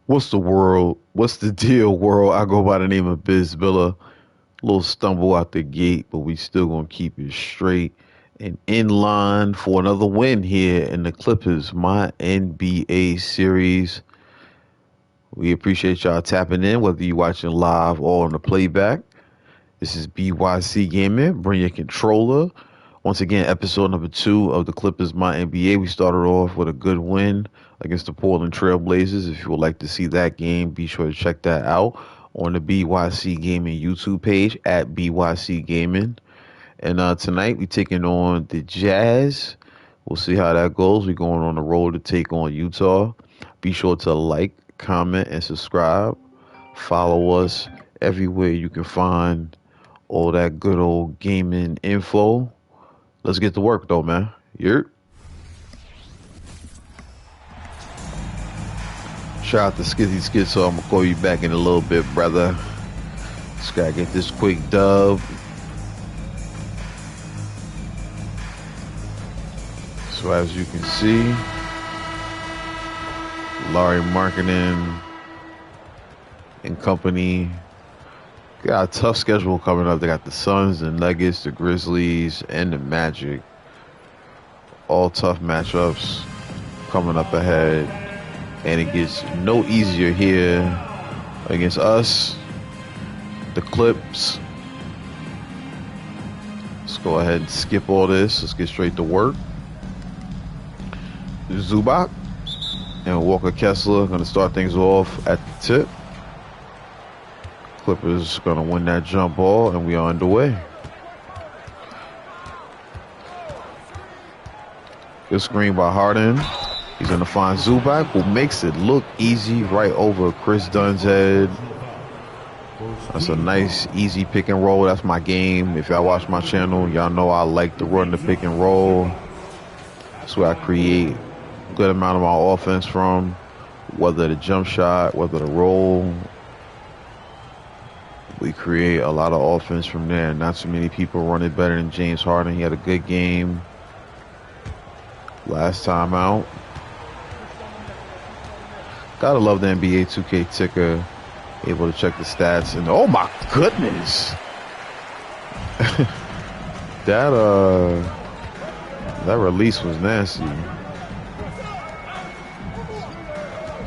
What's the world? What's the deal, world? I go by the name of Biz Billa. Little stumble out the gate, but we still gonna keep it straight and in line for another win here in the Clippers My NBA series. We appreciate y'all tapping in, whether you watching live or on the playback. This is BYC Gaming. Bring your controller. Once again, episode number 2 of the Clippers My NBA. We started off with a good win against the Portland Trailblazers. If you would like to see that game, be sure to check that out on the BYC Gaming YouTube page at BYC Gaming. And tonight we taking on the Jazz. We'll see how that goes. We're going on the road to take on Utah. Be sure to like, comment, and subscribe. Follow us everywhere you can find all that good old gaming info. Let's get to work though, man. You're Shout out to Skizzy Skid, so I'm gonna call you back in a little bit, brother. Just gotta get this quick dub. So as you can see, Lauri Markkanen and company got a tough schedule coming up. They got the Suns, the Nuggets, the Grizzlies, and the Magic. All tough matchups coming up ahead. And it gets no easier here against us, the Clips. Let's go ahead and skip all this. Let's get straight to work. Zubac and Walker Kessler going to start things off at the tip. Clippers going to win that jump ball, and we are underway. Good screen by Harden. He's going to find Zubac, who makes it look easy right over Chris Dunn's head. That's a nice, easy pick and roll. That's my game. If y'all watch my channel, y'all know I like to run the pick and roll. That's where I create a good amount of my offense from, whether the jump shot, whether the roll. We create a lot of offense from there. Not too many people run it better than James Harden. He had a good game last time out. Gotta love the NBA 2K ticker. Able to check the stats, and oh my goodness, that release was nasty.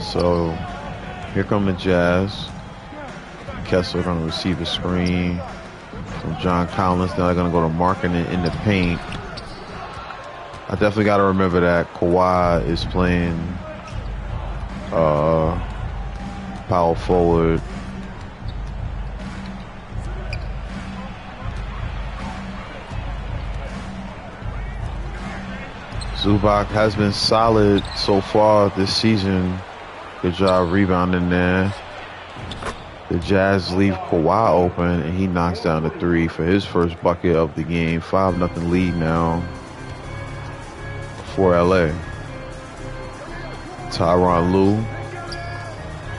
So here come the Jazz. Kessler gonna receive a screen from John Collins. Now they're gonna go to Markkanen in the paint. I definitely gotta remember that Kawhi is playing power forward. Zubac has been solid so far this season. Good job rebounding there. The Jazz leave Kawhi open, and he knocks down the three for his first bucket of the game. 5-0 lead now for LA. Tyronn Lue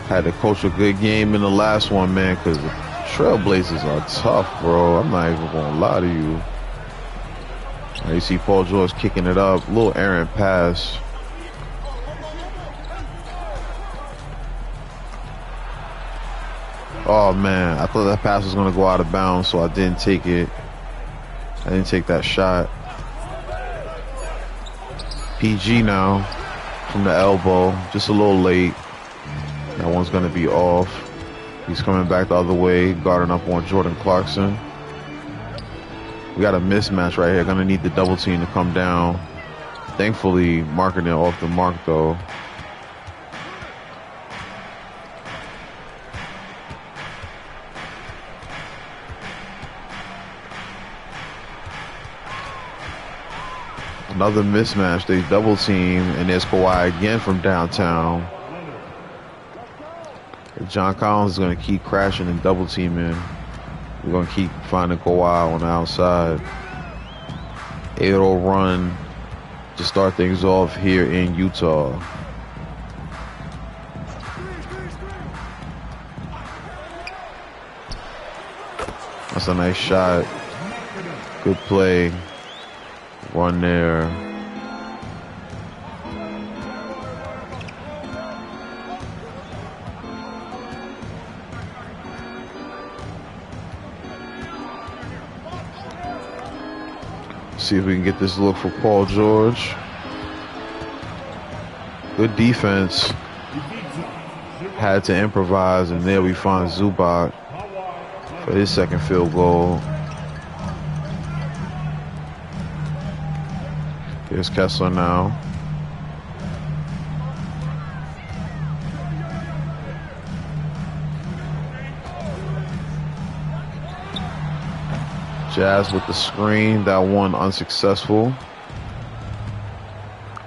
had to coach a good game in the last one, man, because the Trailblazers are tough, bro. I'm not even going to lie to you. Now you see Paul George kicking it up. Little errant pass. Oh, man. I thought that pass was going to go out of bounds, so I didn't take it. I didn't take that shot. PG now from the elbow. Just a little late. That one's going to be off. He's coming back the other way, guarding up on Jordan Clarkson. We got a mismatch right here. Going to need the double team to come down. Thankfully, Markkanen off the mark, though. Another mismatch. They double team, and there's Kawhi again from downtown. John Collins is going to keep crashing and double teaming. We're going to keep finding Kawhi on the outside. 8-0 run to start things off here in Utah. That's a nice shot. Good play. Run there. See if we can get this look for Paul George. Good defense. Had to improvise, and there we find Zubac for his second field goal. Here's Kessler now. Jazz with the screen. That one unsuccessful.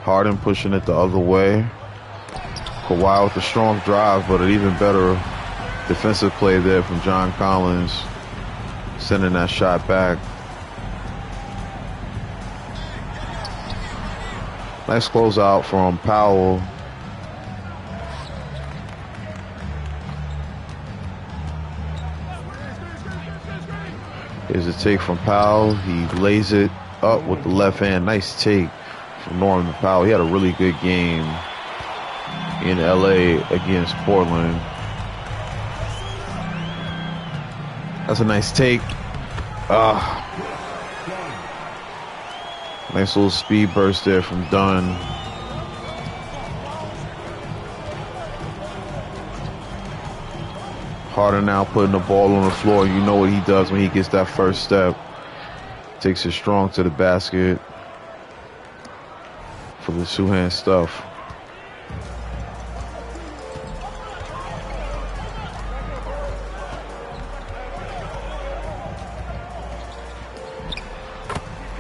Harden pushing it the other way. Kawhi with a strong drive, but an even better defensive play there from John Collins, sending that shot back. Nice closeout from Powell. Here's a take from Powell. He lays it up with the left hand. Nice take from Norman Powell. He had a really good game in LA against Portland. That's a nice take. Nice little speed burst there from Dunn. Harden now putting the ball on the floor. You know what he does when he gets that first step. Takes it strong to the basket for the two-hand stuff.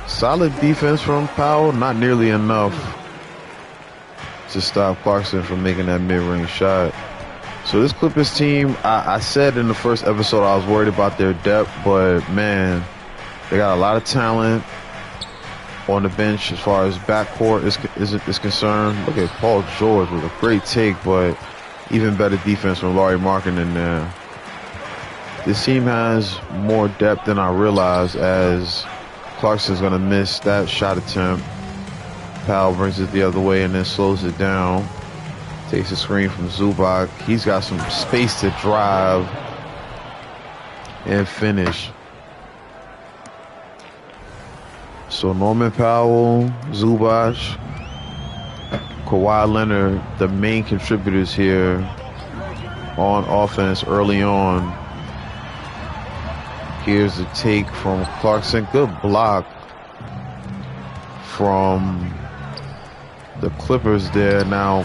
Solid defense from Powell, not nearly enough to stop Clarkson from making that mid-range shot. So this Clippers team, I said in the first episode I was worried about their depth, but man, they got a lot of talent on the bench as far as backcourt is concerned. Look at Paul George with a great take, but even better defense from Lauri Markkanen there. This team has more depth than I realized, as Clarkson's going to miss that shot attempt. Powell brings it the other way and then slows it down. Takes a screen from Zubac. He's got some space to drive and finish. So Norman Powell, Zubac, Kawhi Leonard, the main contributors here on offense early on. Here's the take from Clarkson. Good block from the Clippers there. Now,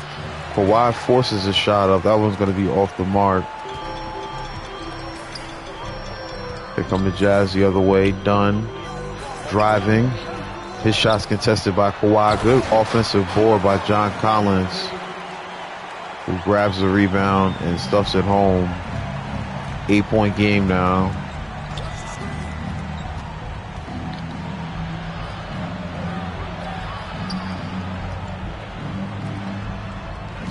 Kawhi forces a shot up. That one's going to be off the mark. Here come the Jazz the other way. Dunn driving. His shot's contested by Kawhi. Good offensive board by John Collins, who grabs the rebound and stuffs it home. 8-point game now.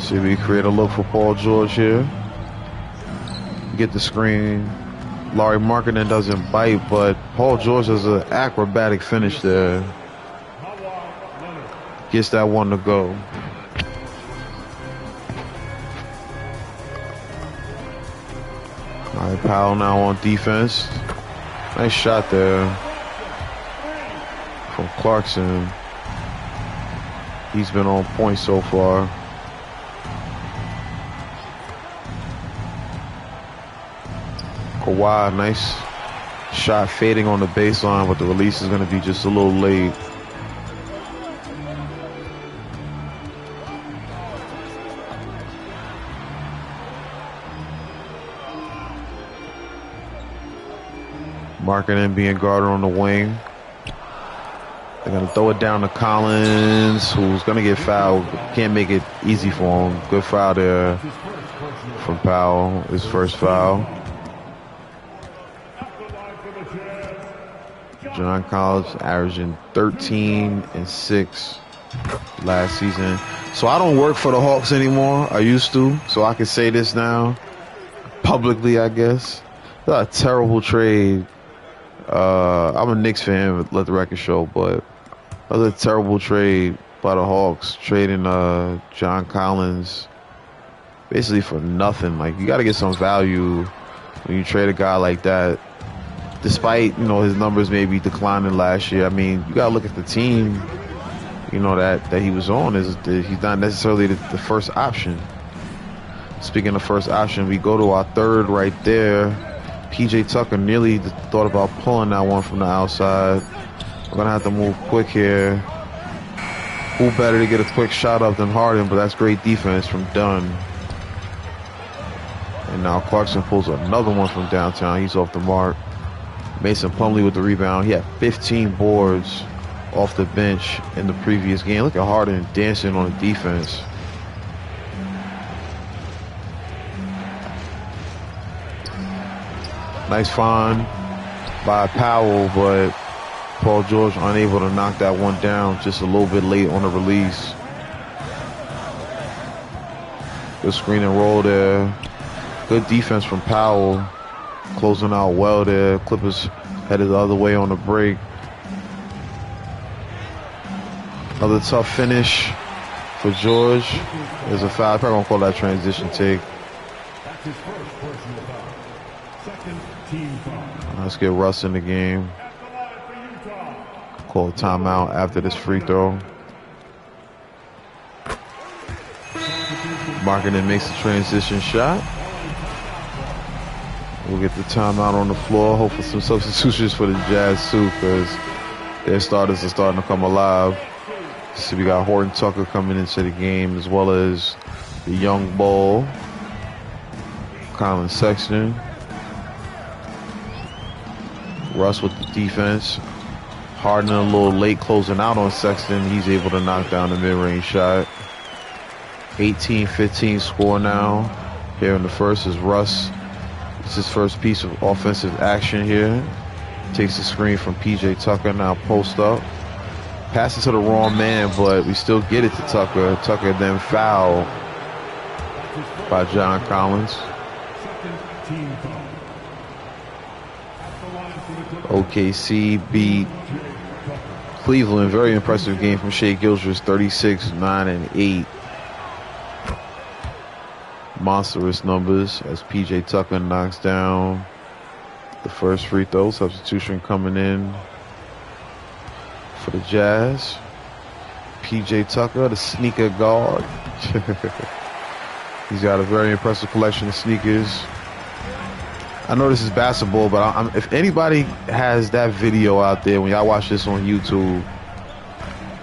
See, we create a look for Paul George here. Get the screen. Lauri Markkanen doesn't bite, but Paul George has an acrobatic finish there. Gets that one to go. All right, Powell now on defense. Nice shot there from Clarkson. He's been on point so far. Kawhi, nice shot fading on the baseline, but the release is going to be just a little late. Markkanen being guarded on the wing. They're going to throw it down to Collins, who's going to get fouled. Can't make it easy for him. Good foul there from Powell, his first foul. John Collins averaging 13 and 6 last season. So I don't work for the Hawks anymore. I used to, so I can say this now publicly, I guess. That's a terrible trade. I'm a Knicks fan, let the record show, but that was a terrible trade by the Hawks, trading John Collins basically for nothing. Like, you got to get some value when you trade a guy like that despite, his numbers maybe declining last year, I mean, you got to look at the team, that he was on. He's not necessarily the first option. Speaking of first option, we go to our third right there. PJ Tucker nearly thought about pulling that one from the outside. We're going to have to move quick here. Who better to get a quick shot up than Harden, but that's great defense from Dunn. And now Clarkson pulls another one from downtown. He's off the mark. Mason Plumlee with the rebound. He had 15 boards off the bench in the previous game. Look at Harden dancing on the defense. Nice find by Powell, but Paul George unable to knock that one down, just a little bit late on the release. Good screen and roll there. Good defense from Powell, closing out well there. Clippers headed the other way on the break. Another tough finish for George. There's a foul. Probably gonna call that transition take. Let's get Russ in the game. Call a timeout after this free throw. Markkanen makes the transition shot. We'll get the timeout on the floor. Hope for some substitutions for the Jazz too, because their starters are starting to come alive. So we got Horton Tucker coming into the game, as well as the young bull, Colin Sexton. Russ with the defense. Harden a little late closing out on Sexton. He's able to knock down the mid-range shot. 18-15 score now. Here in the first is Russ. It's his first piece of offensive action here. Takes the screen from PJ Tucker, now post up. Passes to the wrong man, but we still get it to Tucker. Tucker then fouled by John Collins. OKC beat Cleveland. Very impressive game from Shai Gilgeous, 36, 9, and 8. Monstrous numbers as PJ Tucker knocks down the first free throw. Substitution coming in for the Jazz. PJ Tucker, the sneaker guard. He's got a very impressive collection of sneakers. I know this is basketball, but if anybody has that video out there, when y'all watch this on YouTube,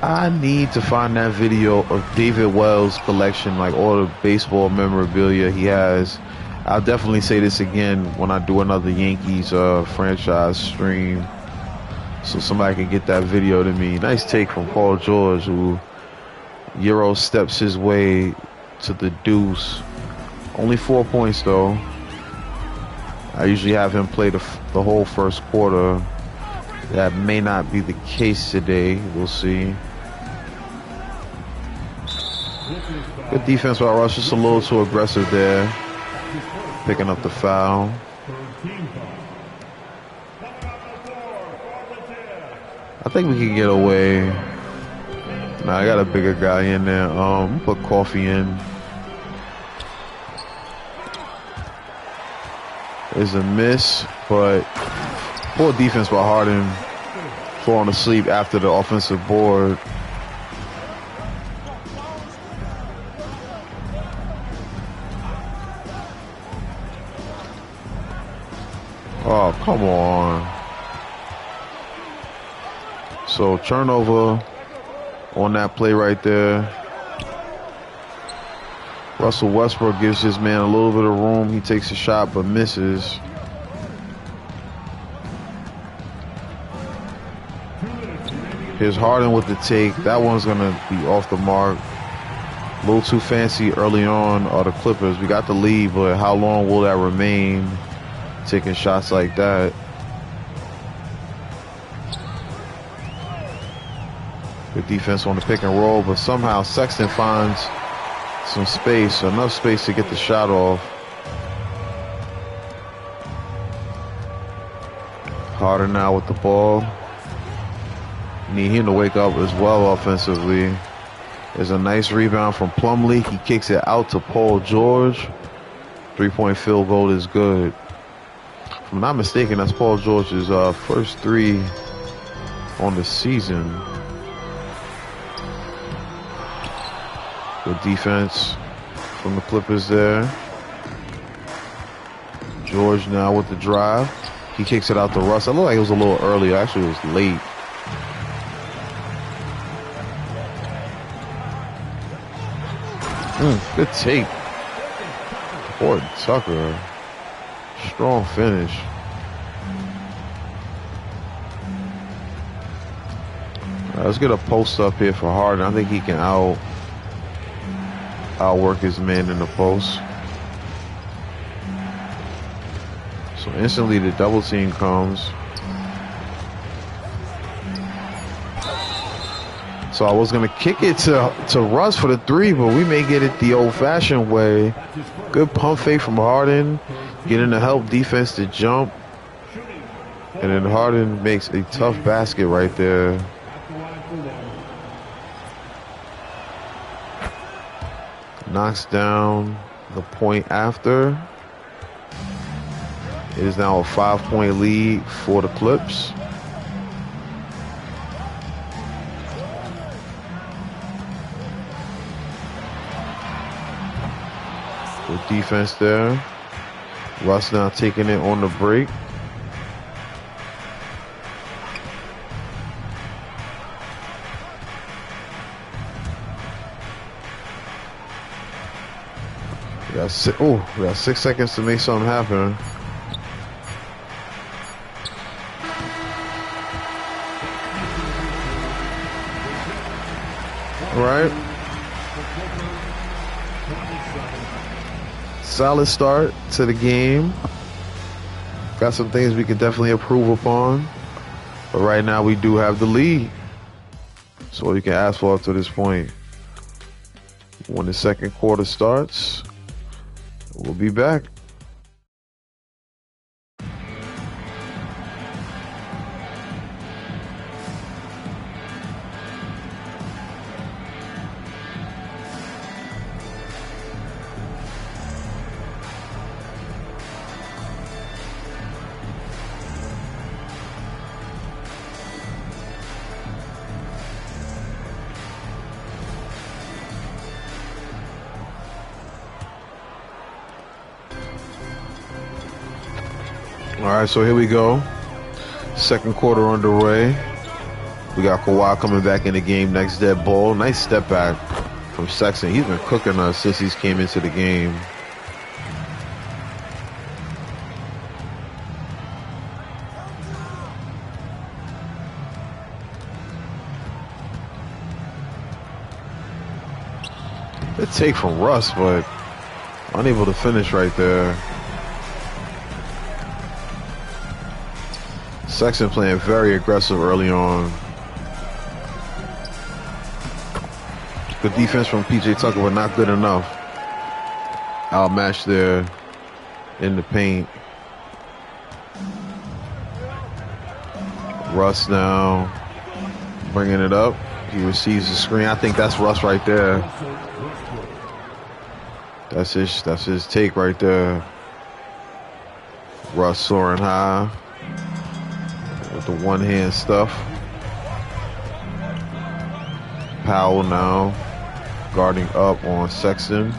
I need to find that video of David Wells' collection, like all the baseball memorabilia he has. I'll definitely say this again when I do another Yankees franchise stream, so somebody can get that video to me. Nice take from Paul George, who Euro steps his way to the deuce. Only 4 points though. I usually have him play the whole first quarter. That may not be the case today. We'll see. Good defense by Russ, just a little too aggressive there. Picking up the foul. I think we can get away. Nah, I got a bigger guy in there. Put Coffee in. There's a miss, but poor defense by Harden, falling asleep after the offensive board. Oh, come on. So turnover on that play right there. Russell Westbrook gives his man a little bit of room. He takes a shot but misses. Here's Harden with the take. That one's going to be off the mark. A little too fancy early on are the Clippers. We got the lead, but how long will that remain? Taking shots like that. Good defense on the pick and roll, but somehow Sexton finds some space, enough space to get the shot off. Harden now with the ball. Need him to wake up as well offensively. There's a nice rebound from Plumlee. He kicks it out to Paul George. 3-point field goal is good If I'm not mistaken, that's Paul George's first three on the season. Good defense from the Clippers there. George now with the drive. He kicks it out to Russ. It looked like it was a little early. Actually, it was late. Good take. Ford Tucker. Strong finish. Let's get a post up here for Harden. I think he can outwork his man in the post. So instantly the double team comes. So I was going to kick it to Russ for the three, but we may get it the old-fashioned way. Good pump fake from Harden. Getting to help defense to jump. And then Harden makes a tough basket right there. Knocks down the point after. It is now a 5-point lead for the Clips. Good defense there. Russ now taking it on the break. We got 6 seconds to make something happen. All right. Solid start to the game. Got some things we can definitely improve upon. But right now we do have the lead. So all you can ask for up to this point. When the second quarter starts, we'll be back. All right, so here we go. Second quarter underway. We got Kawhi coming back in the game. Next dead ball. Nice step back from Sexton. He's been cooking us since he's came into the game. Good take from Russ, but unable to finish right there. Sexton playing very aggressive early on. Good defense from PJ Tucker, but not good enough. Outmatched there in the paint. Russ now bringing it up. He receives the screen. I think that's Russ right there. That's his take right there. Russ soaring high with the one-hand stuff. Powell now guarding up on Sexton.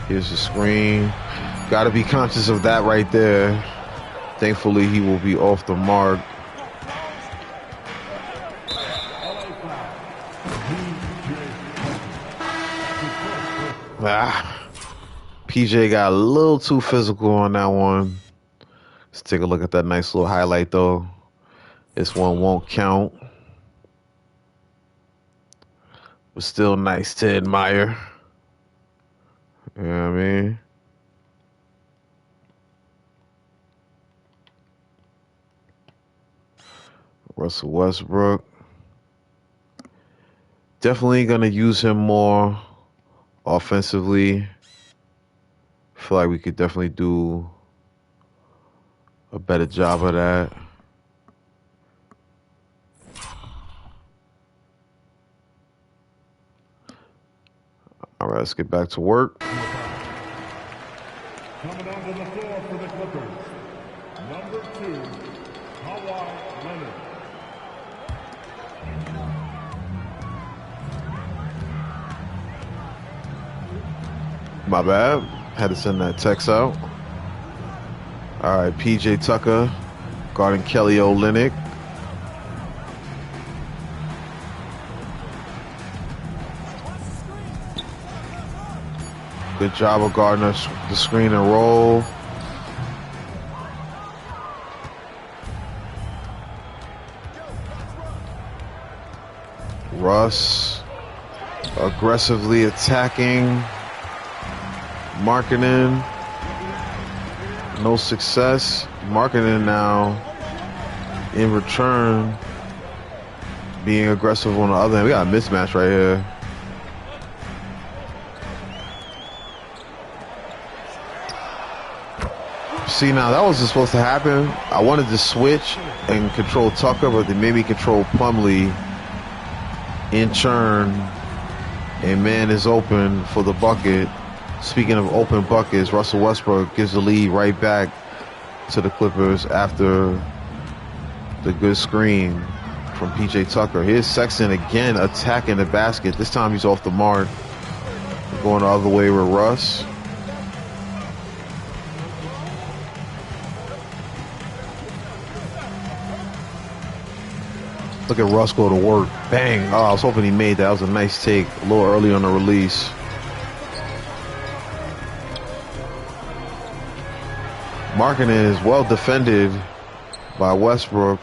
Here's the screen. Got to be conscious of that right there. Thankfully, he will be off the mark. PJ got a little too physical on that one. Let's take a look at that nice little highlight, though. This one won't count. But still nice to admire. You know what I mean? Russell Westbrook. Definitely going to use him more offensively. Feel like we could definitely do a better job of that. All right, let's get back to work. Coming onto the floor for the Clippers, number 2, Kawhi Leonard. My bad. Had to send that text out. All right, PJ Tucker guarding Kelly Olynyk. Good job of guarding the screen and roll. Russ aggressively attacking. Markkanen, no success. Markkanen now, in return, being aggressive on the other end. We got a mismatch right here. See, now that wasn't supposed to happen. I wanted to switch and control Tucker, but they made me control Plumlee in turn. And man is open for the bucket. Speaking of open buckets, Russell Westbrook gives the lead right back to the Clippers after the good screen from PJ Tucker. Here's Sexton again attacking the basket. This time he's off the mark. Going the other way with Russ. Look at Russ go to work. Bang. Oh, I was hoping he made that. That was a nice take. A little early on the release. Markkanen is well defended by Westbrook.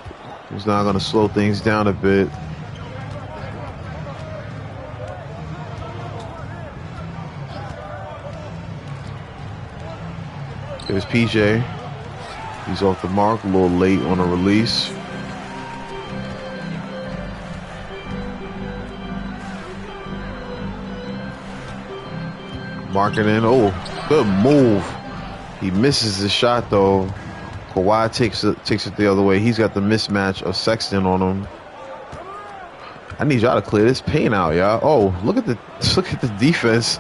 He's now going to slow things down a bit. There's PJ. He's off the mark, a little late on the release. Markkanen, oh, good move. He misses the shot though. Kawhi takes it the other way. He's got the mismatch of Sexton on him. I need y'all to clear this paint out, y'all. Oh, look at the defense.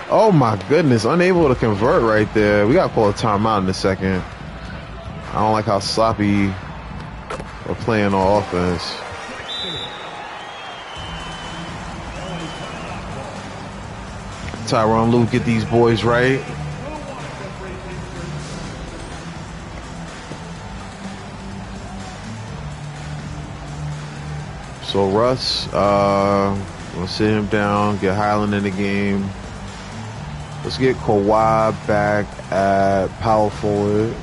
Oh my goodness, unable to convert right there. We gotta call a timeout in a second. I don't like how sloppy we're playing on offense. Tyronn Lue, get these boys right. So Russ, we'll sit him down, get Highland in the game. Let's get Kawhi back at power forward.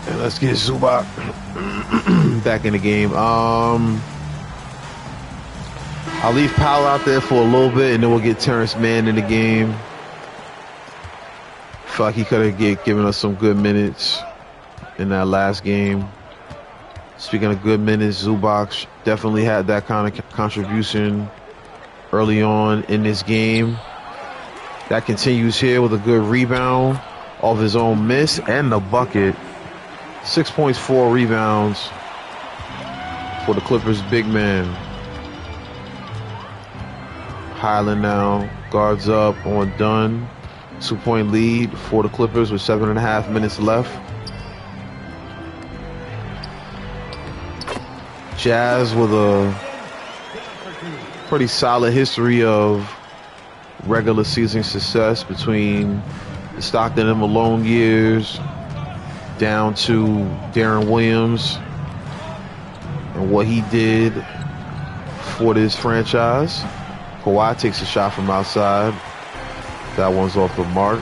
And let's get Zubac back in the game. I'll leave Powell out there for a little bit, and then we'll get Terrence Mann in the game. Feel like he could have given us some good minutes in that last game. Speaking of good minutes, Zubac definitely had that kind of contribution early on in this game. That continues here with a good rebound off his own miss and the bucket. 6 points, 4 rebounds for the Clippers' big man. Highland now guards up on Dunn. 2-point lead for the Clippers with 7.5 minutes left. Jazz with a pretty solid history of regular season success between the Stockton and Malone years down to Darren Williams and what he did for this franchise. Kawhi takes a shot from outside. That one's off the mark.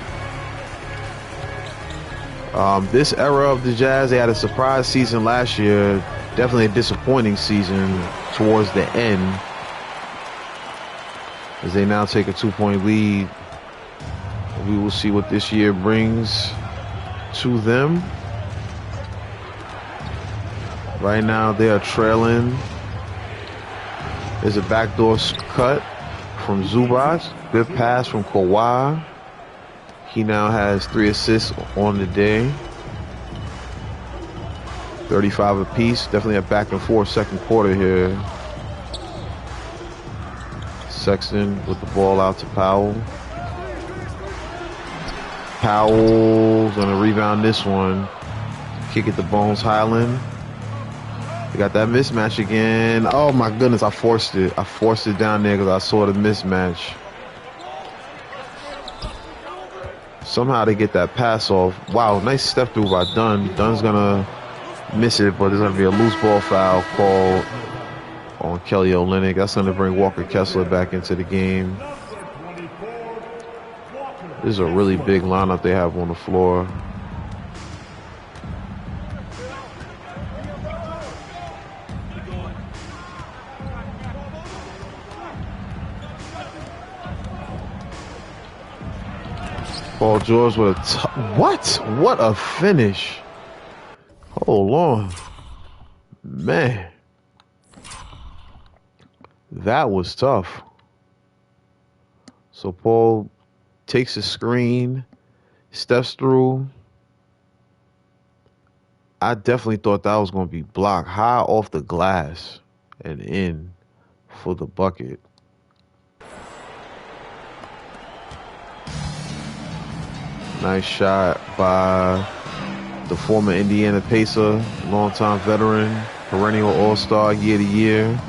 This era of the Jazz, they had a surprise season last year. Definitely a disappointing season towards the end, as they now take a 2-point lead. We will see what this year brings to them. Right now they are trailing. There's a backdoor cut from Zubac. Good pass from Kawhi. He now has 3 assists on the day. 35 apiece. Definitely a back and forth second quarter here. Sexton with the ball out to Powell. Powell's gonna rebound this one. Kick it to Bones Highland. We got that mismatch again. Oh my goodness, I forced it. I forced it down there because I saw the mismatch. Somehow they get that pass off. Wow, nice step through by Dunn. Dunn's gonna miss it, but there's gonna be a loose ball foul called on Kelly Olynyk. That's gonna bring Walker Kessler back into the game. This is a really big lineup they have on the floor. Paul George with a what a finish. Hold on. Man. That was tough. So Paul takes a screen, steps through. I definitely thought that was going to be blocked high off the glass and in for the bucket. Nice shot by the former Indiana Pacer, longtime veteran, perennial all-star year to year.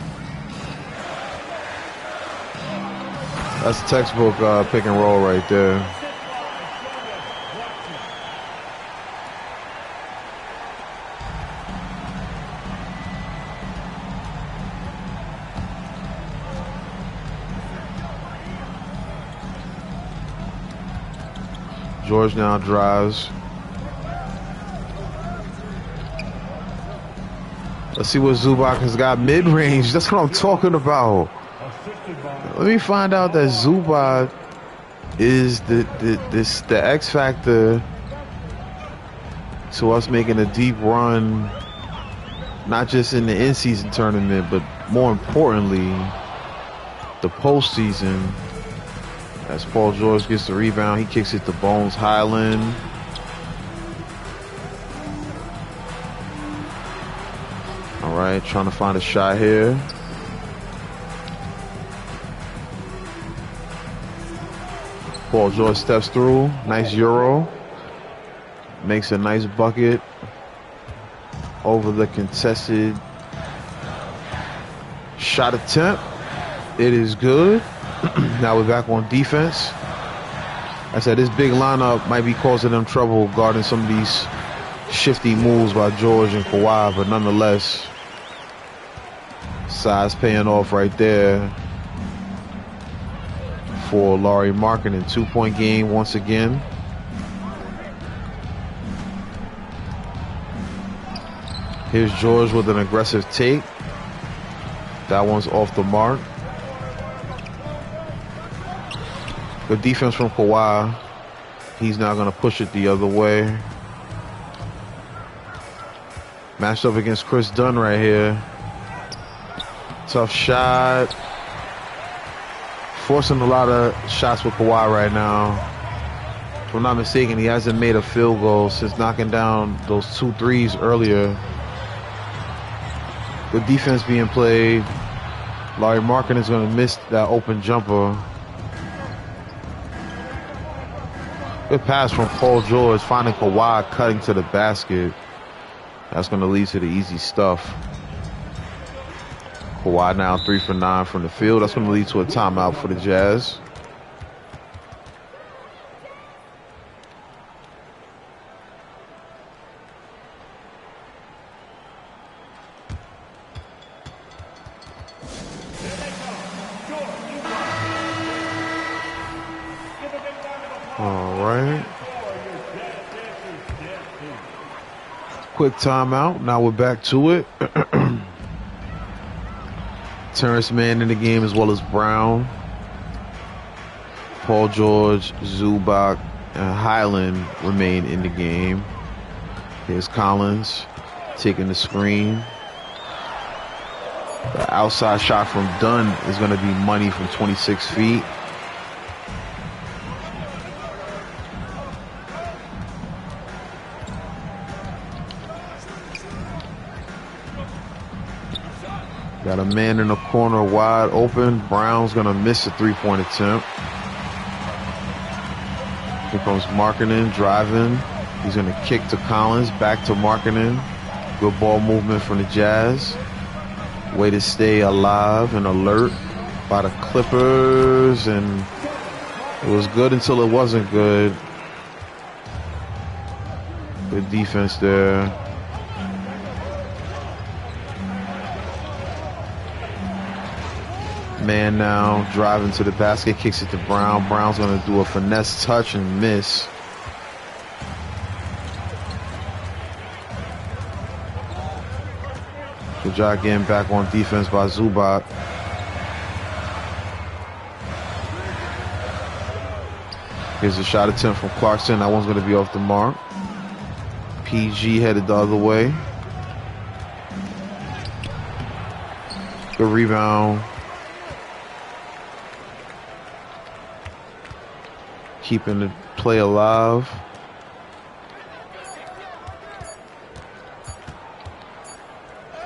That's textbook pick and roll right there. George now drives. Let's see what Zubac has got mid-range. That's what I'm talking about. Let me find out that Zubac is the X factor to us making a deep run, not just in the in-season tournament, but more importantly, the postseason. As Paul George gets the rebound, he kicks it to Bones Highland. All right, trying to find a shot here. Paul George steps through. Nice Euro. Makes a nice bucket over the contested shot attempt. It is good. Now we're back on defense. I said this big lineup might be causing them trouble guarding some of these shifty moves by George and Kawhi, but nonetheless, size paying off right there for Lauri Markkanen. 2-point game once again. Here's George with an aggressive take. That one's off the mark. Good defense from Kawhi. He's now going to push it the other way. Matched up against Chris Dunn right here. Tough shot. Forcing a lot of shots with Kawhi right now. If I'm not mistaken, he hasn't made a field goal since knocking down those 2 threes earlier. Good defense being played. Lauri Markkanen is going to miss that open jumper. Good pass from Paul George, finding Kawhi cutting to the basket. That's going to lead to the easy stuff. Kawhi now 3 for 9 from the field. That's going to lead to a timeout for the Jazz. All right. Quick timeout. Now we're back to it. Terrence Mann in the game as well as Brown. Paul George, Zubac, and Highland remain in the game. Here's Collins taking the screen. The outside shot from Dunn is going to be money from 26 feet. Got a man in the corner wide open. Brown's going to miss a three-point attempt. Here comes Markkanen driving. He's going to kick to Collins. Back to Markkanen. Good ball movement from the Jazz. Way to stay alive and alert by the Clippers. And it was good until it wasn't good. Good defense there. Man now driving to the basket, kicks it to Brown. Brown's going to do a finesse touch and miss. Good job getting back on defense by Zubac. Here's a shot attempt from Clarkson. That one's going to be off the mark. PG headed the other way. Good rebound. Keeping the play alive.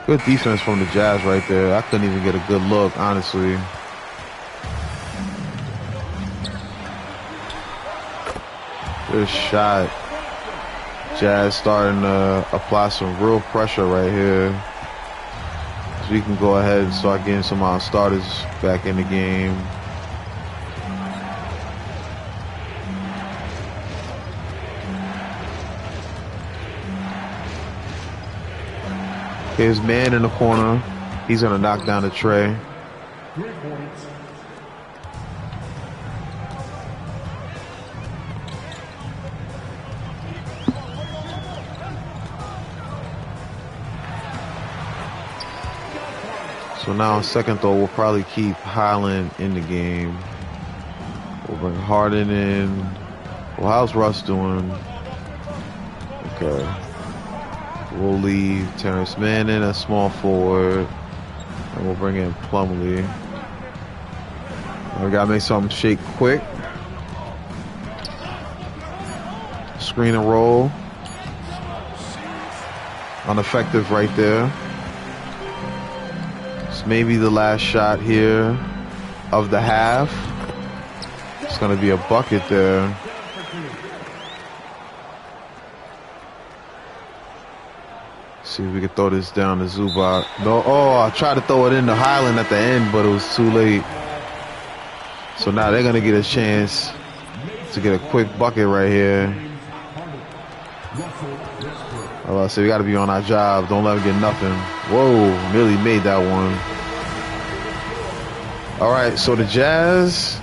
Good defense from the Jazz right there. I couldn't even get a good look, honestly. Good shot. Jazz starting to apply some real pressure right here. So we can go ahead and start getting some of our starters back in the game. Here's man in the corner. He's going to knock down the tray. 3 points. So now on second thought, we'll probably keep Highland in the game. We'll bring Harden in. Well, how's Russ doing? Okay. We'll leave Terrence Mann in as small forward. And we'll bring in Plumlee. We gotta make something shake quick. Screen and roll. Ineffective right there. It's maybe the last shot here of the half. It's gonna be a bucket there. See if we can throw this down to Zubac. No, oh, I tried to throw it into Highland at the end, but it was too late. So now they're going to get a chance to get a quick bucket right here. I say we got to be on our job. Don't let them get nothing. Whoa, nearly made that one. All right, so the Jazz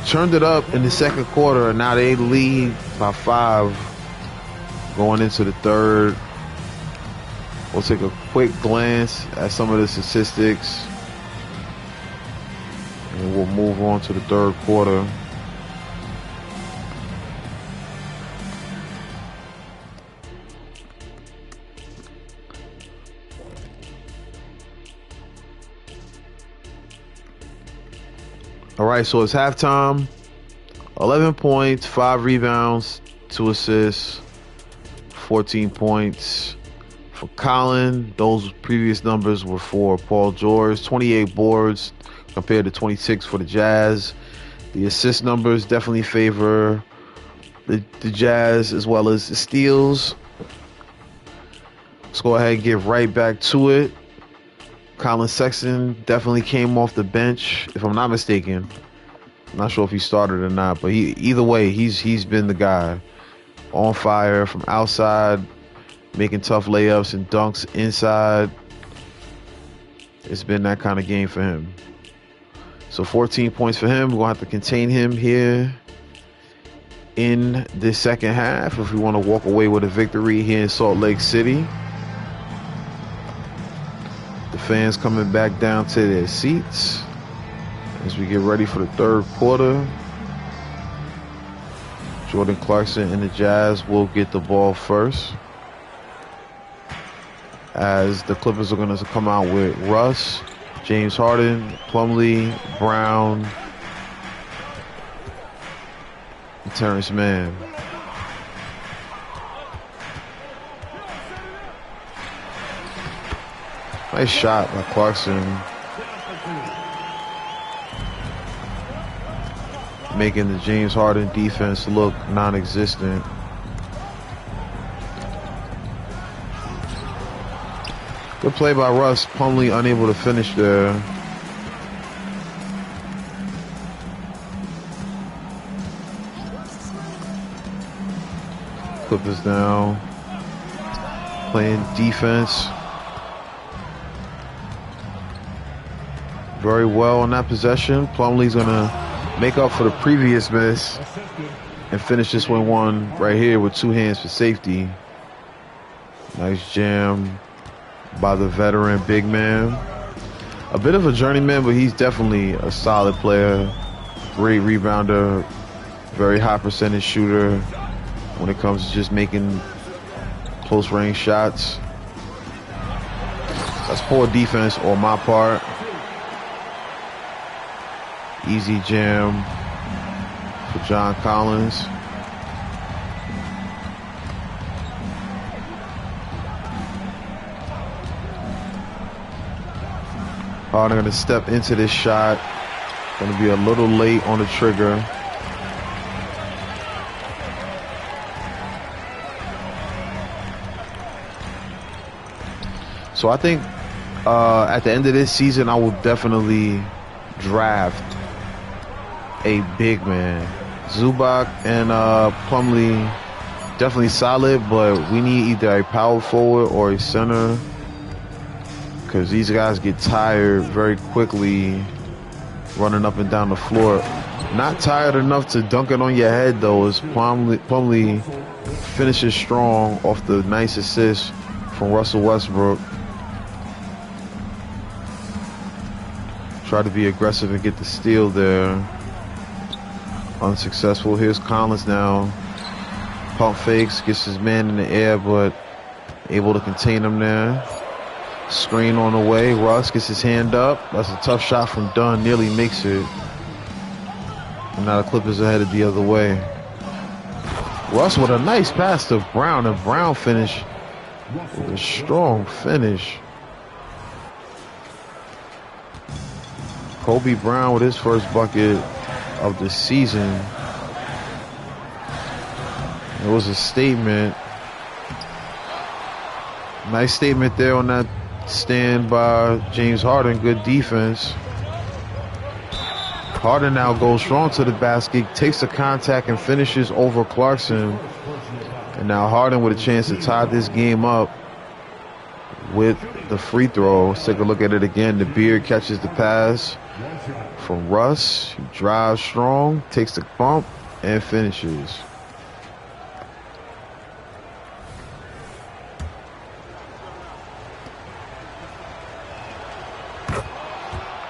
turned it up in the second quarter, and now they lead by 5 going into the third. We'll take a quick glance at some of the statistics, and we'll move on to the third quarter. All right, so it's halftime. 11 points, 5 rebounds, 2 assists, 14 points. For Colin, those previous numbers were for Paul George. 28 boards compared to 26 for the Jazz. The assist numbers definitely favor the Jazz as well as the steals. Let's go ahead and get right back to it. Colin Sexton definitely came off the bench, if I'm not mistaken. I'm not sure if he started or not, but either way, he's been the guy. On fire from outside, making tough layups and dunks inside. It's been that kind of game for him. So 14 points for him. We're going to have to contain him here in this second half if we want to walk away with a victory here in Salt Lake City. The fans coming back down to their seats as we get ready for the third quarter. Jordan Clarkson and the Jazz will get the ball first, as the Clippers are going to come out with Russ, James Harden, Plumlee, Brown, and Terrence Mann. Nice shot by Clarkson. Making the James Harden defense look non-existent. Good play by Russ. Plumlee unable to finish there. Clippers down. Playing defense very well on that possession. Plumlee's gonna make up for the previous miss and finish this one right here with two hands for safety. Nice jam by the veteran big man. A bit of a journeyman, but he's definitely a solid player. Great rebounder, very high percentage shooter when it comes to just making close range shots. That's poor defense on my part. Easy jam for John Collins. Harden gonna step into this shot. Gonna be a little late on the trigger. So I think at the end of this season, I will definitely draft a big man. Zubac and Plumlee definitely solid, but we need either a power forward or a center, because these guys get tired very quickly running up and down the floor. Not tired enough to dunk it on your head, though, as Plumlee finishes strong off the nice assist from Russell Westbrook. Try to be aggressive and get the steal there. Unsuccessful. Here's Collins now. Pump fakes, gets his man in the air, but able to contain him there. Screen on the way. Russ gets his hand up. That's a tough shot from Dunn. Nearly makes it. And now the Clippers are headed the other way. Russ with a nice pass to Brown. And Brown finish with a strong finish. Kobe Brown with his first bucket of the season. It was a statement. Nice statement there on that stand by James Harden. Good defense. Harden now goes strong to the basket, takes the contact and finishes over Clarkson. And now Harden with a chance to tie this game up with the free throw. Let's take a look at it again. The Beard catches the pass from Russ. He drives strong, takes the bump, and finishes.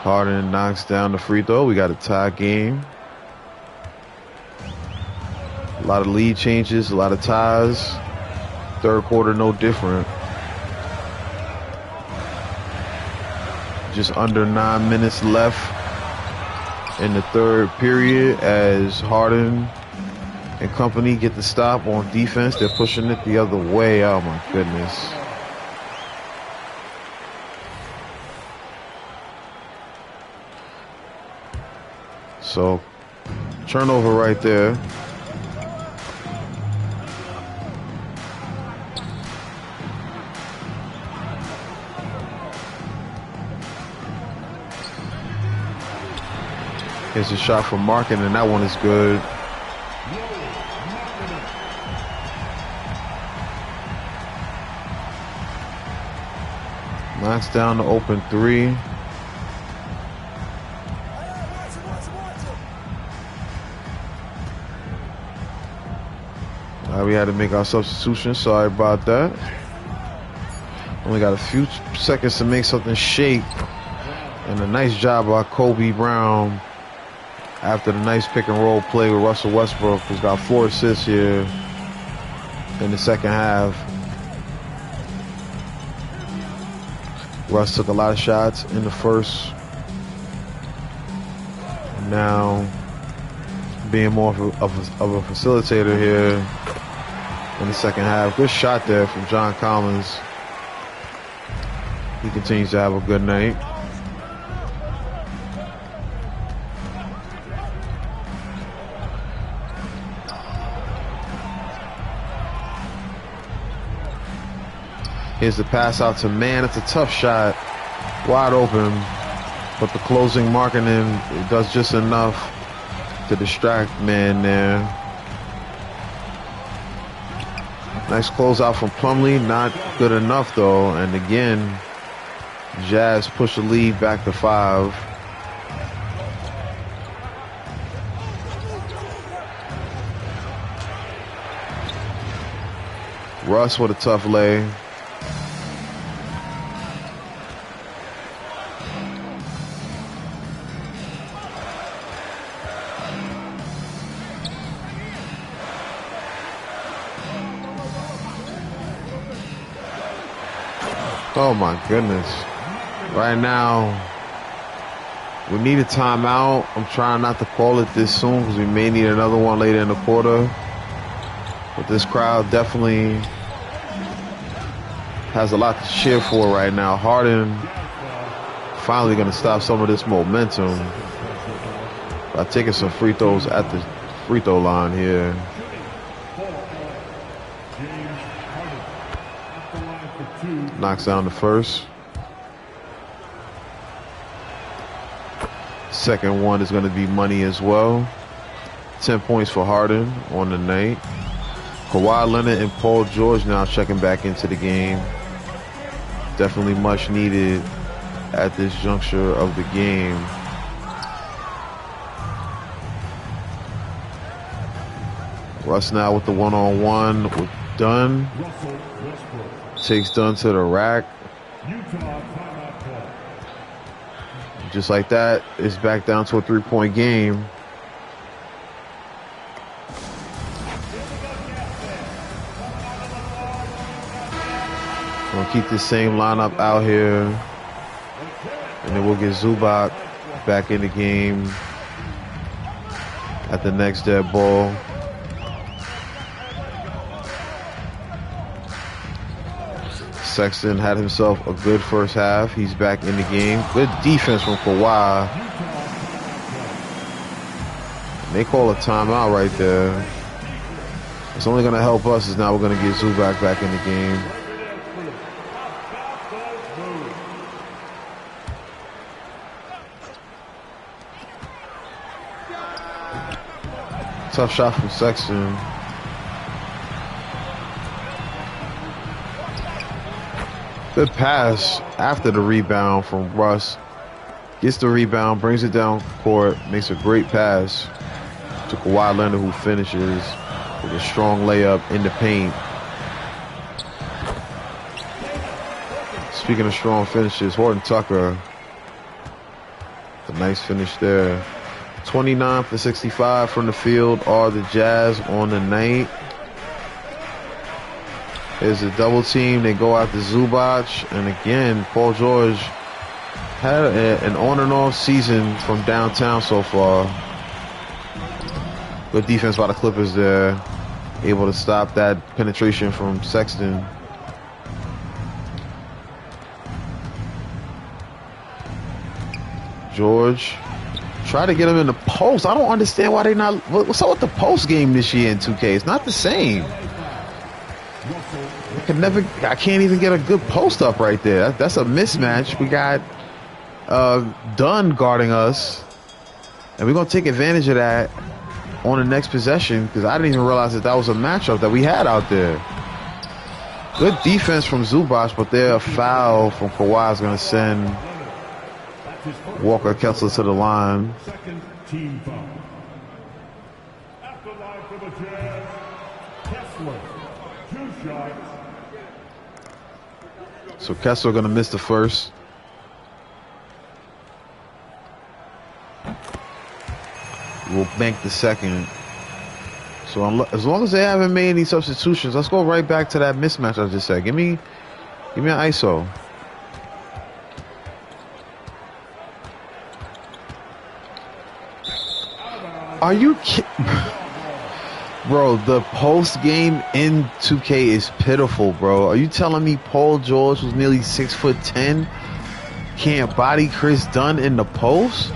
Harden knocks down the free throw. We got a tie game. A lot of lead changes, a lot of ties. Third quarter, no different. Just under 9 minutes left in the third period as Harden and company get the stop on defense. They're pushing it the other way. Oh my goodness. So, turnover right there. Here's a shot from Markkanen, and that one is good. Knocks down the open three. We had to make our substitution. Sorry about that. Only got a few seconds to make something shake. And a nice job by Kobe Brown after the nice pick and roll play with Russell Westbrook, who's got 4 assists here in the second half. Russ took a lot of shots in the first. Now being more of a facilitator here in the second half. Good shot there from John Collins. He continues to have a good night. Here's the pass out to Man. It's a tough shot. Wide open. But the closing Markkanen does just enough to distract Man there. Nice closeout from Plumlee. Not good enough, though. And again, Jazz push the lead back to 5. Russ with a tough lay. Oh my goodness. Right now, we need a timeout. I'm trying not to call it this soon because we may need another one later in the quarter. But this crowd definitely has a lot to cheer for right now. Harden finally going to stop some of this momentum by taking some free throws at the free throw line here. Knocks down the first. Second one is going to be money as well. 10 points for Harden on the night. Kawhi Leonard and Paul George now checking back into the game. Definitely much needed at this juncture of the game. Russ now with the one-on-one with Dunn. Takes Dunn to the rack. Just like that, it's back down to a 3-point game. We'll keep the same lineup out here. And then we'll get Zubac back in the game at the next dead ball. Sexton had himself a good first half. He's back in the game. Good defense from Kawhi. They call a timeout right there. It's only going to help us is now we're going to get Zubac back in the game. Tough shot from Sexton. Good pass after the rebound from Russ. Gets the rebound, brings it down court, makes a great pass to Kawhi Leonard, who finishes with a strong layup in the paint. Speaking of strong finishes, Horton Tucker, the nice finish there. 29 for 65 from the field are the Jazz on the night. There's a double team. They go out to Zubac. And again, Paul George had an on and off season from downtown so far. Good defense by the Clippers there. Able to stop that penetration from Sexton. George. Try to get him in the post. I don't understand why they not. What's up with the post game this year in 2K? It's not the same. I can't even get a good post up right there. That's a mismatch. We got Dunn guarding us, and we're gonna take advantage of that on the next possession because I didn't even realize that was a matchup that we had out there. Good defense from Zubac, but there a foul from Kawhi is gonna send Walker Kessler to the line. Second team foul. At the line for the Jazz, Kessler, 2 shots. So Kessler going to miss the first. We'll bank the second. So as long as they haven't made any substitutions, let's go right back to that mismatch I just said. Give me an ISO. Are you kidding? Bro, the post game in 2K is pitiful, bro. Are you telling me Paul George, who's nearly 6'10", can't body Chris Dunn in the post?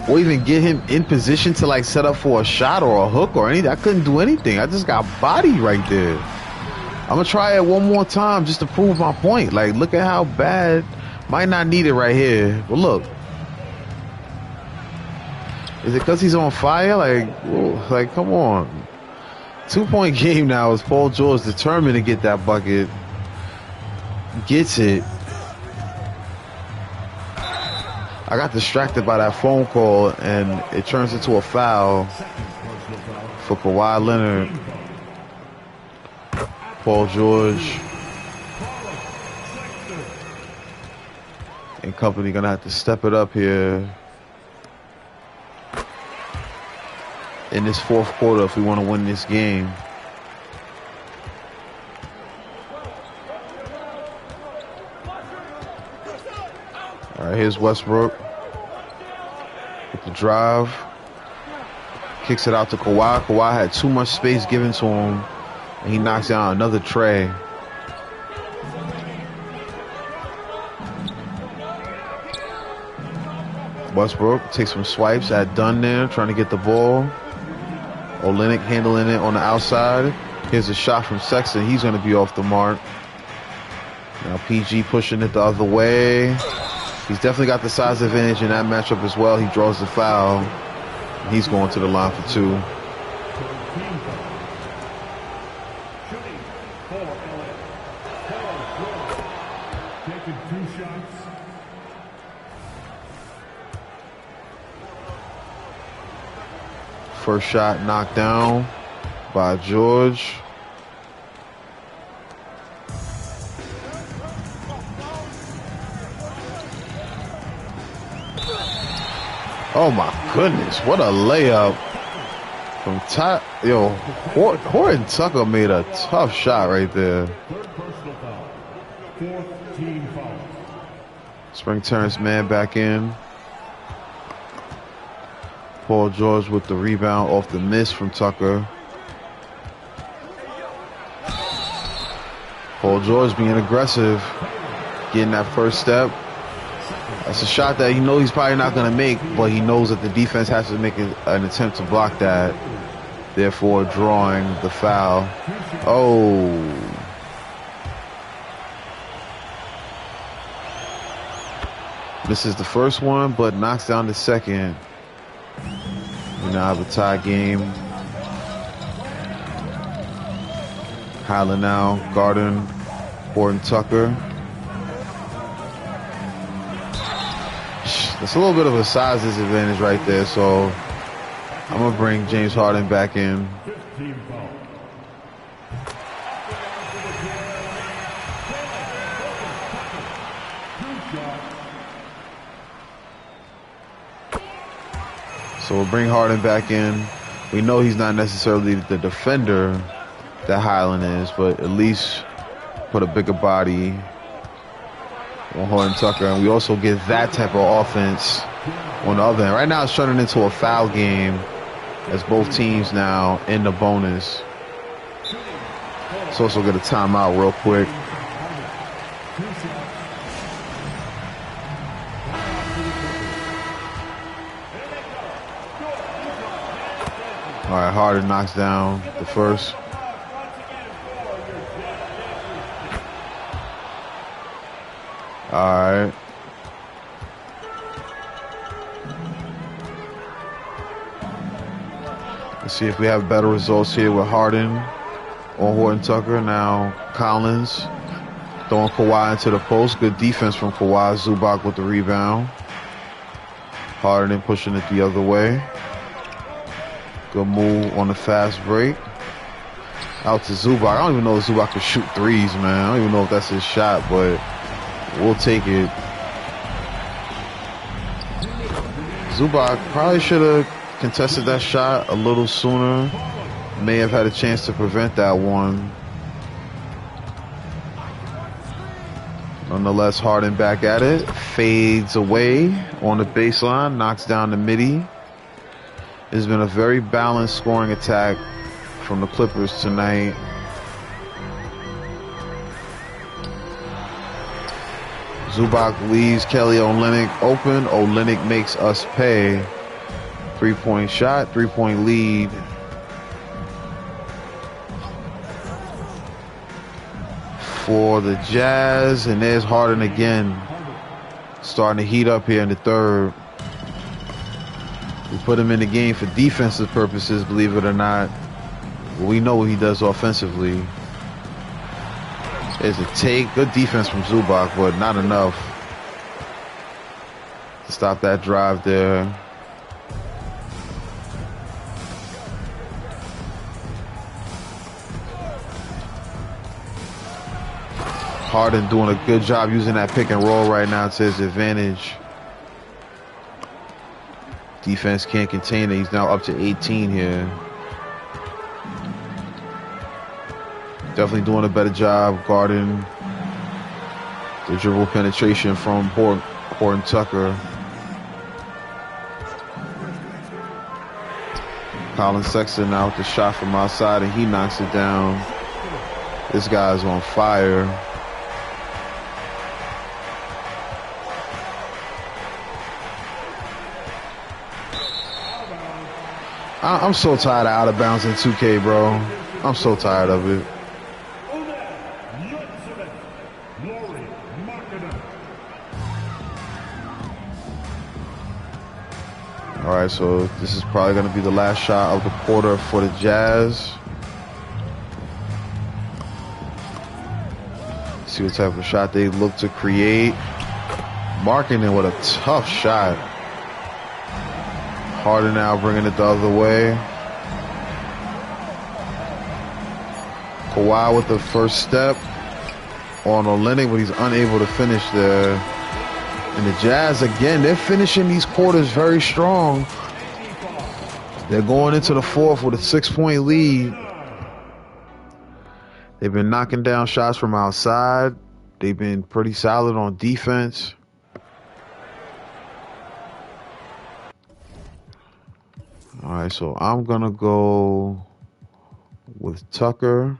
Or even get him in position to like set up for a shot or a hook or anything? I couldn't do anything. I just got bodied right there. I'm gonna try it one more time just to prove my point. Like, look at how bad. Might not need it right here, but look. Is it because he's on fire? Like, come on. 2-point game now is Paul George determined to get that bucket. Gets it. I got distracted by that phone call, and it turns into a foul for Kawhi Leonard. Paul George and company gonna have to step it up here in this fourth quarter if we want to win this game. All right, here's Westbrook with the drive. Kicks it out to Kawhi. Kawhi had too much space given to him, and he knocks down another tray. Westbrook takes some swipes at Dunn there, trying to get the ball. Olynyk handling it on the outside. Here's a shot from Sexton. He's going to be off the mark. Now PG pushing it the other way. He's definitely got the size advantage in that matchup as well. He draws the foul. He's going to the line for two. First shot knocked down by George. Oh my goodness, what a layup from top. Yo, Horton Tucker made a tough shot right there. Third personal foul. Fourth team foul. Spring turns man back in. Paul George with the rebound off the miss from Tucker. Paul George being aggressive, getting that first step. That's a shot that he knows he's probably not going to make, but he knows that the defense has to make an attempt to block that, therefore drawing the foul. Oh. This is the first one, but knocks down the second. We now have a tie game. Highland now guarding Horton Tucker. It's a little bit of a size disadvantage right there, so I'm going to bring James Harden back in. So we'll bring Harden back in. We know he's not necessarily the defender that Highland is, but at least put a bigger body on Horton Tucker. And we also get that type of offense on the other end. Right now it's turning into a foul game as both teams now in the bonus. Let's also get a timeout real quick. All right, Harden knocks down the first. All right. Let's see if we have better results here with Harden on Horton Tucker. Now Collins throwing Kawhi into the post. Good defense from Kawhi. Zubac with the rebound. Harden pushing it the other way. Good move on the fast break. Out to Zubac. I don't even know if Zubac can shoot threes, man. I don't even know if that's his shot, but we'll take it. Zubac probably should have contested that shot a little sooner. May have had a chance to prevent that one. Nonetheless, Harden back at it. Fades away on the baseline. Knocks down the midi. It's been a very balanced scoring attack from the Clippers tonight. Zubac leaves Kelly Olynyk open. Olynyk makes us pay. 3-point shot, 3-point lead. For the Jazz, and there's Harden again. Starting to heat up here in the third. We put him in the game for defensive purposes, believe it or not. We know what he does offensively. There's a take. Good defense from Zubac, but not enough to stop that drive there. Harden doing a good job using that pick and roll right now to his advantage. Defense can't contain it. He's now up to 18 here. Definitely doing a better job guarding the dribble penetration from Horton Tucker. Colin Sexton now with the shot from outside, and he knocks it down. This guy's on fire. I'm so tired of out of bounds in 2K, bro. I'm so tired of it. Lauri Markkanen. All right, so this is probably going to be the last shot of the quarter for the Jazz. See what type of shot they look to create. Markkanen with a tough shot. Harden now bringing it the other way. Kawhi with the first step on Olynyk, but he's unable to finish there. And the Jazz, again, they're finishing these quarters very strong. They're going into the fourth with a 6-point lead. They've been knocking down shots from outside. They've been pretty solid on defense. All right, so I'm going to go with Tucker.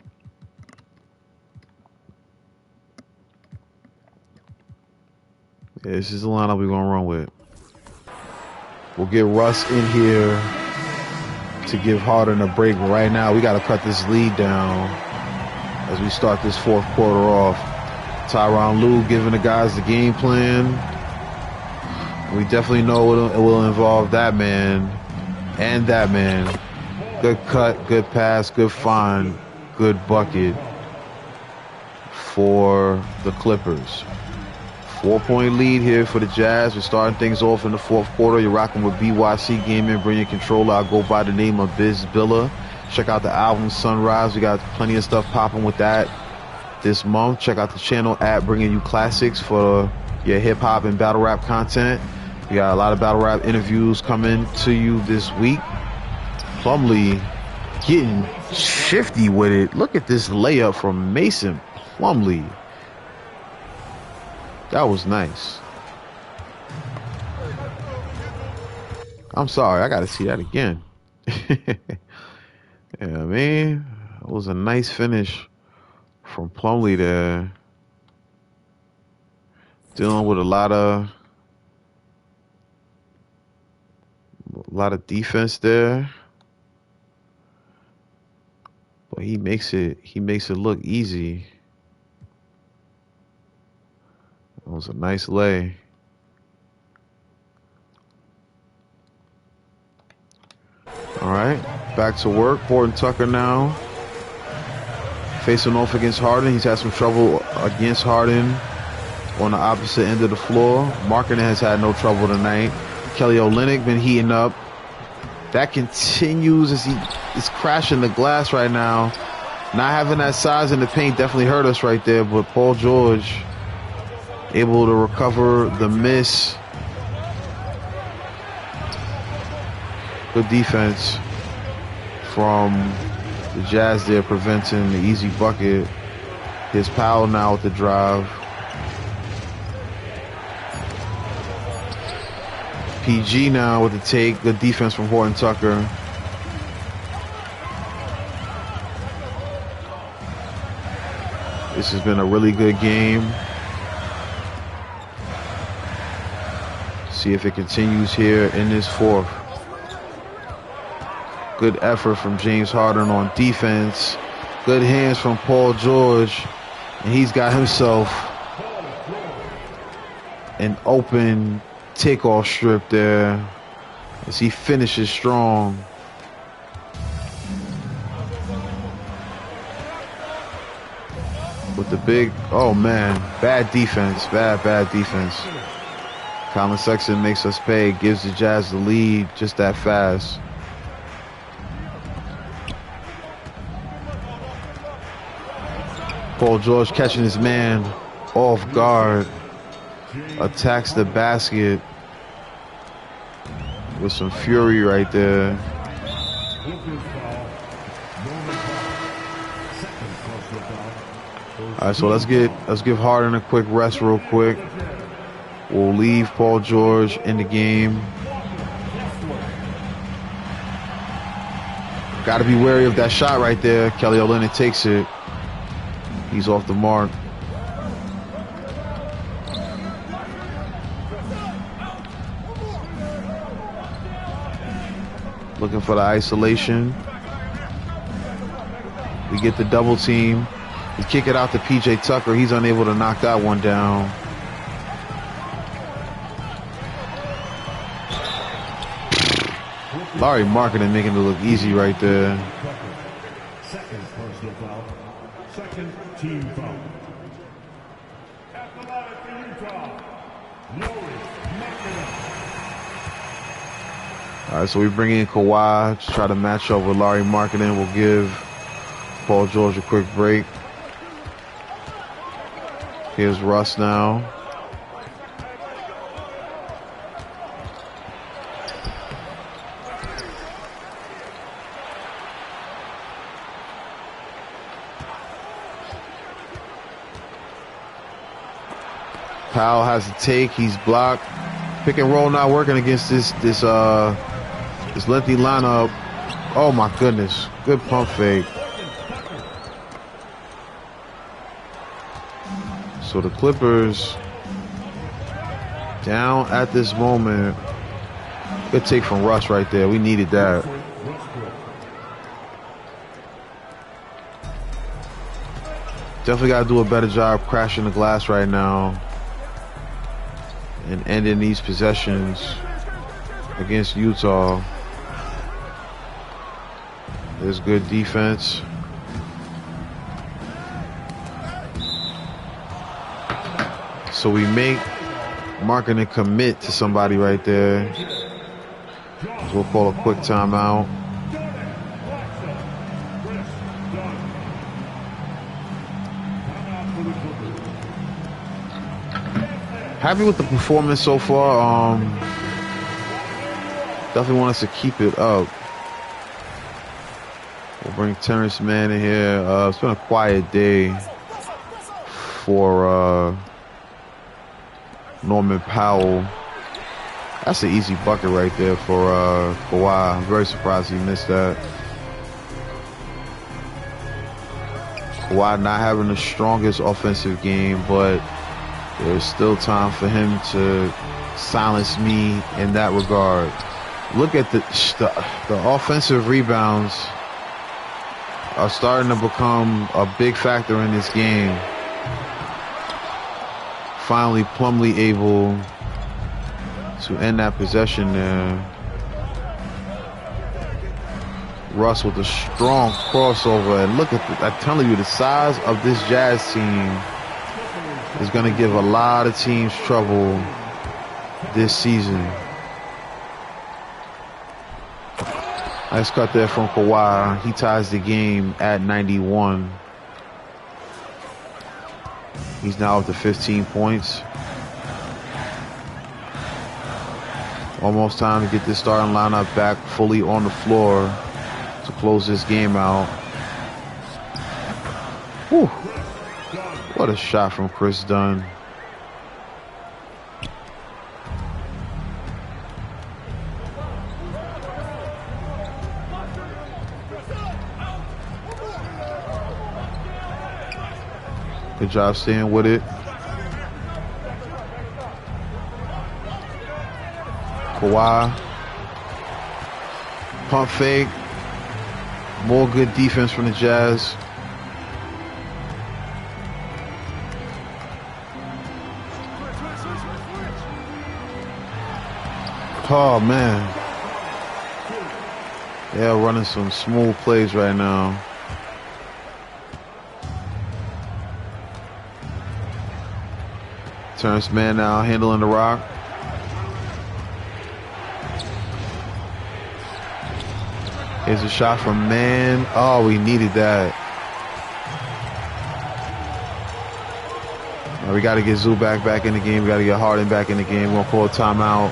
Yeah, this is the lineup we're going to run with. We'll get Russ in here to give Harden a break. But right now, we got to cut this lead down as we start this fourth quarter off. Tyronn Lue giving the guys the game plan. We definitely know it will involve that man and that man. Good cut, good pass, good find, good bucket for the Clippers. 4-point lead here for the Jazz. We're starting things off in the fourth quarter. You're rocking with BYC Gaming, bringing controller. I go by the name of Biz Billa. Check out the album Sunrise. We got plenty of stuff popping with that this month. Check out the channel at Bringing You Classics for your hip-hop and battle rap content. We got a lot of battle rap interviews coming to you this week. Plumlee getting shifty with it. Look at this layup from Mason Plumlee. That was nice. I'm sorry, I gotta see that again. Yeah, man, it was a nice finish from Plumlee there. Dealing with a lot of defense there, but he makes it look easy. It was a nice lay. All right, back to work. Horton Tucker now facing off against Harden. He's had some trouble against Harden on the opposite end of the floor. Markkanen has had no trouble tonight. Kelly Olynyk been heating up. That continues as he is crashing the glass right now. Not having that size in the paint definitely hurt us right there, but Paul George able to recover the miss. Good defense from the Jazz there, preventing the easy bucket. His Powell now with the drive. PG now with the take. Good defense from Horton Tucker. This has been a really good game. See if it continues here in this fourth. Good effort from James Harden on defense. Good hands from Paul George. And he's got himself an open takeoff strip there as he finishes strong. With the big, oh man, bad defense, bad defense. Colin Sexton makes us pay, gives the Jazz the lead just that fast. Paul George catching his man off guard, attacks the basket with some fury right there. All right, so let's give Harden a quick rest real quick. We'll leave Paul George in the game. Got to be wary of that shot right there. Kelly Olynyk takes it. He's off the mark. Looking for the isolation. We get the double team. We kick it out to PJ Tucker. He's unable to knock that one down. Lauri Markkanen making it look easy right there. Second personal foul. Second team foul. At the line for Utah, Lauri Markkanen. All right, so we bring in Kawhi to try to match up with Lauri Markkanen. We'll give Paul George a quick break. Here's Russ now. Powell has to take. He's blocked. Pick and roll not working against this lengthy lineup. Oh my goodness! Good pump fake. So the Clippers down at this moment. Good take from Russ right there. We needed that. Definitely got to do a better job crashing the glass right now and ending these possessions against Utah. There's good defense. So we make Markkanen commit to somebody right there. So we'll call a quick timeout. Happy with the performance so far. Definitely want us to keep it up. We'll bring Terrence Mann in here. It's been a quiet day for Norman Powell. That's an easy bucket right there for Kawhi. I'm very surprised he missed that. Kawhi not having the strongest offensive game, but there's still time for him to silence me in that regard. Look at the offensive rebounds are starting to become a big factor in this game. Finally, Plumlee able to end that possession there. Russ with a strong crossover. And look at I'm telling you, the size of this Jazz team is going to give a lot of teams trouble this season. Nice cut there from Kawhi. He ties the game at 91. He's now up to 15 points. Almost time to get this starting lineup back fully on the floor to close this game out. Whew. What a shot from Chris Dunn. Good job staying with it. Kawhi. Pump fake. More good defense from the Jazz. Oh, man. Yeah, running some smooth plays right now. Terrence Mann now handling the rock. Here's a shot from Mann. Oh, we needed that. We got to get Zubac back in the game. We got to get Harden back in the game. We're going to call a timeout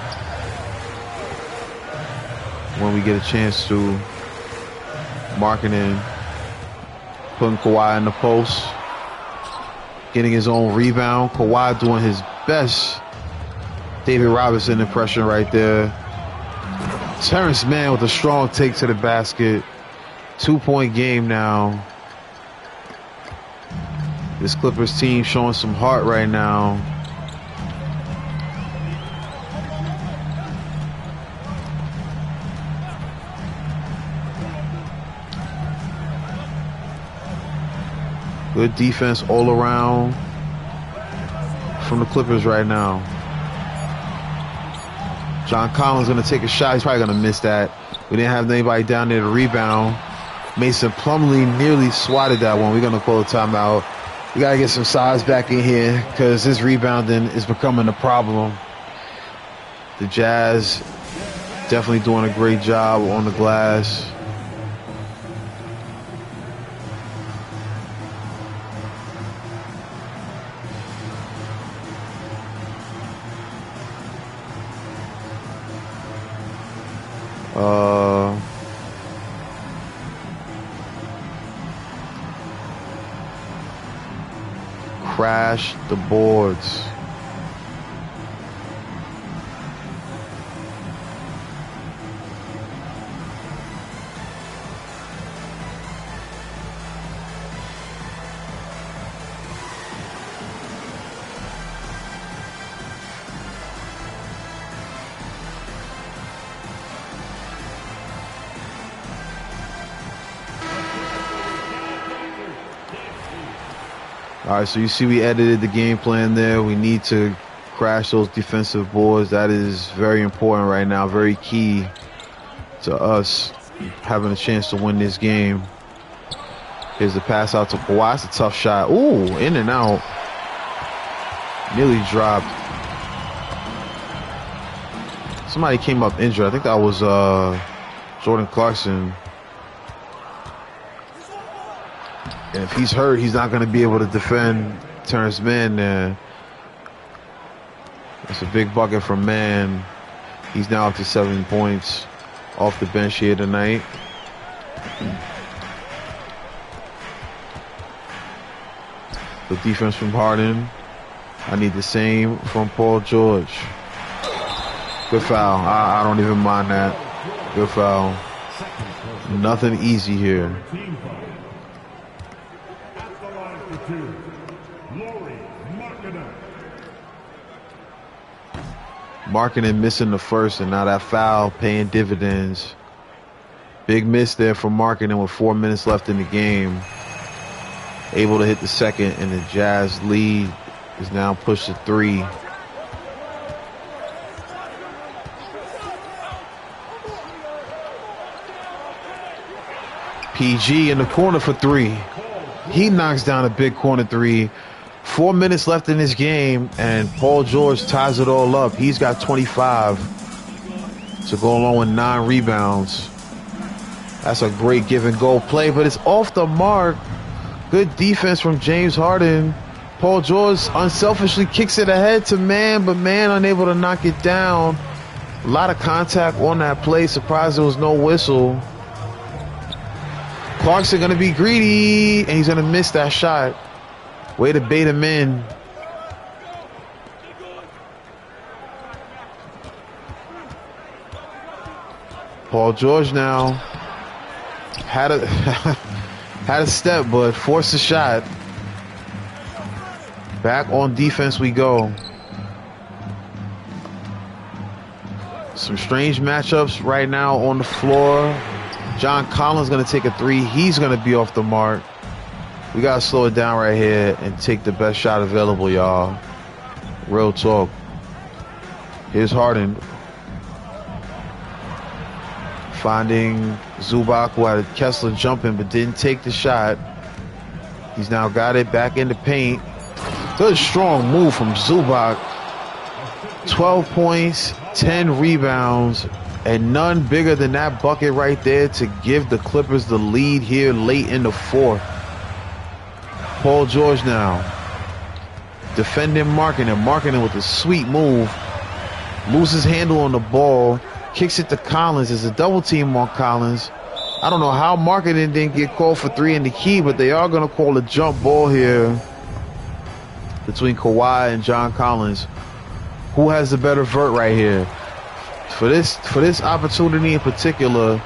when we get a chance to. Markkanen putting Kawhi in the post. Getting his own rebound. Kawhi doing his best David Robinson impression right there. Terrence Mann with a strong take to the basket. 2-point game now. This Clippers team showing some heart right now. Good defense all around from the Clippers right now. John Collins going to take a shot. He's probably going to miss that. We didn't have anybody down there to rebound. Mason Plumlee nearly swatted that one. We're going to call a timeout. We got to get some size back in here because this rebounding is becoming a problem. The Jazz definitely doing a great job on the glass. Crash the boards. All right, so you see we edited the game plan there. We need to crash those defensive boards. That is very important right now, very key to us having a chance to win this game. Here's the pass out to Kawhi. It's a tough shot. Ooh, in and out. Nearly dropped. Somebody came up injured. I think that was Jordan Clarkson. And if he's hurt, he's not going to be able to defend Terrence Mann there. That's a big bucket from Mann. He's now up to 7 points off the bench here tonight. The defense from Harden. I need the same from Paul George. Good foul. I don't even mind that. Good foul. Nothing easy here. Lauri Markkanen. Markkanen missing the first, and now that foul paying dividends. Big miss there from Markkanen with 4 minutes left in the game. Able to hit the second, and the Jazz lead is now pushed to 3. PG in the corner for 3. He knocks down a big corner 3. 4 minutes left in this game, and Paul George ties it all up. He's got 25 to go along with 9 rebounds. That's a great give and go play, but it's off the mark. Good defense from James Harden. Paul George unselfishly kicks it ahead to Mann, but Mann unable to knock it down. A lot of contact on that play. Surprised there was no whistle. Clarkson going to be greedy, and he's going to miss that shot. Way to bait him in. Paul George now had a had a step, but forced a shot. Back on defense we go. Some strange matchups right now on the floor. John Collins going to take a three. He's going to be off the mark. We got to slow it down right here and take the best shot available, y'all. Real talk. Here's Harden. Finding Zubac, who had Kessler jumping but didn't take the shot. He's now got it back in the paint. Good strong move from Zubac. 12 points, 10 rebounds, and none bigger than that bucket right there to give the Clippers the lead here late in the fourth. Paul George now defending Markkanen. Markkanen with a sweet move. Loses handle on the ball. Kicks it to Collins. There's a double team on Collins. I don't know how Markkanen didn't get called for three in the key, but they are going to call a jump ball here between Kawhi and John Collins. Who has the better vert right here? For this opportunity in particular,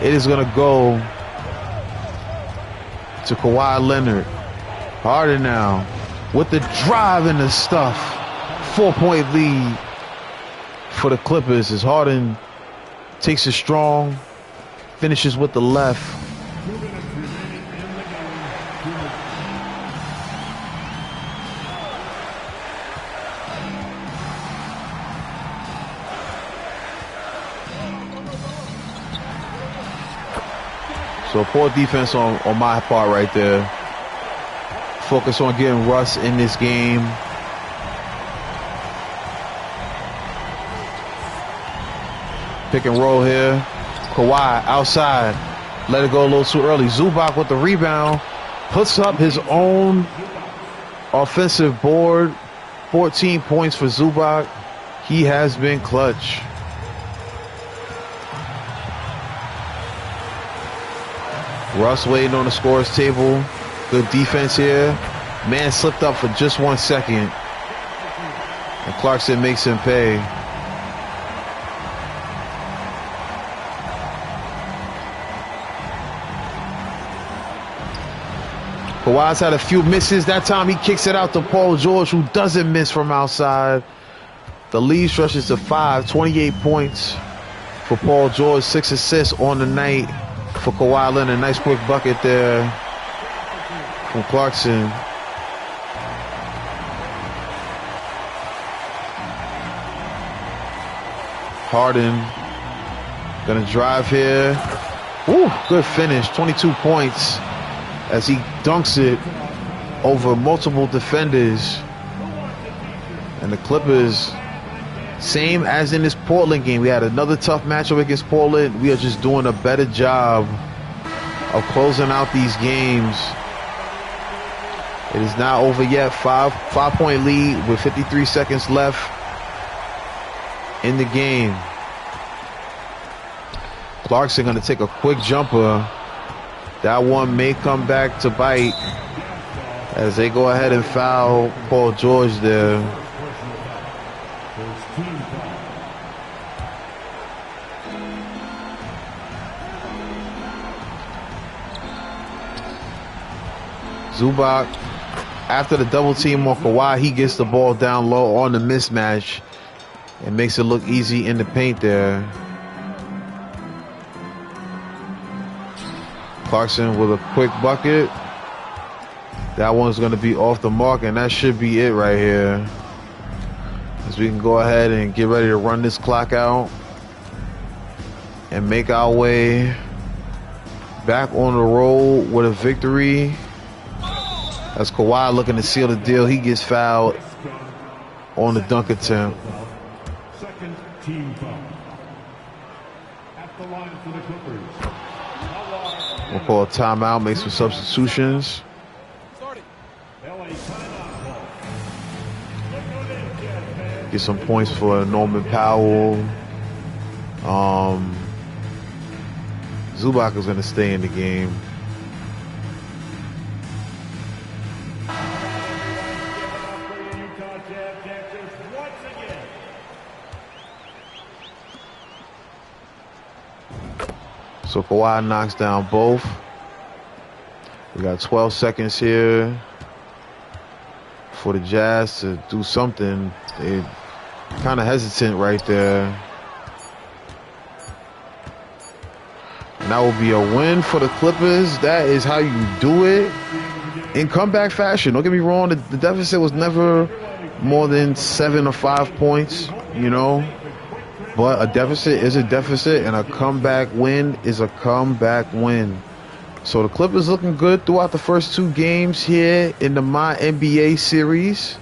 it is going to go to Kawhi Leonard. Harden now with the drive and the stuff. 4-point lead for the Clippers as Harden takes it strong, finishes with the left. So poor defense on my part right there. Focus on getting Russ in this game. Pick and roll here. Kawhi outside. Let it go a little too early. Zubac with the rebound. Puts up his own offensive board. 14 points for Zubac. He has been clutch. Russ waiting on the scorer's table. Good defense here. Man slipped up for just 1 second. And Clarkson makes him pay. Kawhi's had a few misses. That time he kicks it out to Paul George, who doesn't miss from outside. The lead stretches to 5. 28 points for Paul George. 6 assists on the night for Kawhi Leonard. Nice quick bucket there from Clarkson. Harden gonna drive here. Woo, good finish. 22 points as he dunks it over multiple defenders. And the Clippers, same as in this Portland game, we had another tough matchup against Portland. We are just doing a better job of closing out these games. It is not over yet. 5-point lead with 53 seconds left in the game. Clarkson going to take a quick jumper. That one may come back to bite as they go ahead and foul Paul George there. Zubac, after the double team on Kawhi, he gets the ball down low on the mismatch and makes it look easy in the paint there. Clarkson with a quick bucket. That one's going to be off the mark, and that should be it right here. As we can go ahead and get ready to run this clock out and make our way back on the road with a victory. As Kawhi looking to seal the deal, he gets fouled on the dunk attempt. Second team foul. At the line for the Clippers. We'll call a timeout, make some substitutions. Get some points for Norman Powell. Zubac is going to stay in the game. So Kawhi knocks down both. We got 12 seconds here. for the Jazz to do something. They kind of hesitant right there. And that will be a win for the Clippers. That is how you do it in comeback fashion. Don't get me wrong. The deficit was never more than 7 or 5 points, you know. But a deficit is a deficit, and a comeback win is a comeback win. So the Clippers looking good throughout the first 2 games here in the MyNBA series.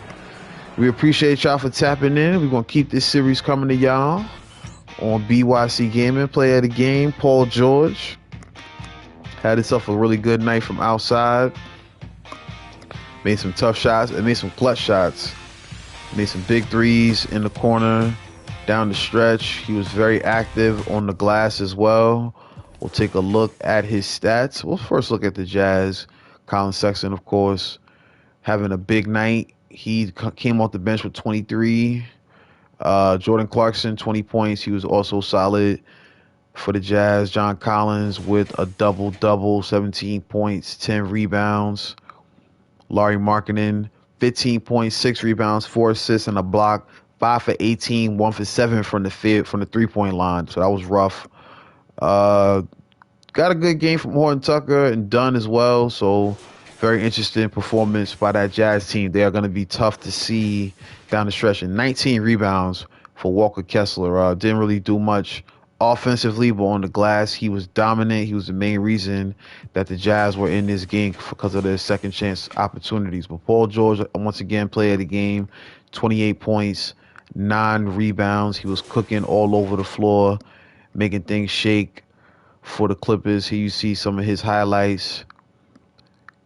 We appreciate y'all for tapping in. We're going to keep this series coming to y'all on BYC Gaming. Player of the game, Paul George. Had himself a really good night from outside. Made some tough shots and made some clutch shots. Made some big threes in the corner, down the stretch. He was very active on the glass as well. We'll take a look at his stats. We'll first look at the Jazz. Colin Sexton, of course, having a big night. He came off the bench with 23. Jordan Clarkson, 20 points. He was also solid for the Jazz. John Collins with a double-double, 17 points, 10 rebounds. Lauri Markkanen, 15 points, 6 rebounds, 4 assists, and a block. 5 for 18, 1 for 7 from the 3-point line. So that was rough. Got a good game from Horton Tucker and Dunn as well. So very interesting performance by that Jazz team. They are going to be tough to see down the stretch. And 19 rebounds for Walker Kessler. Didn't really do much offensively, but on the glass, he was dominant. He was the main reason that the Jazz were in this game because of their second chance opportunities. But Paul George, once again, player of the game, 28 points, 9 rebounds. He was cooking all over the floor, making things shake for the Clippers. Here you see some of his highlights.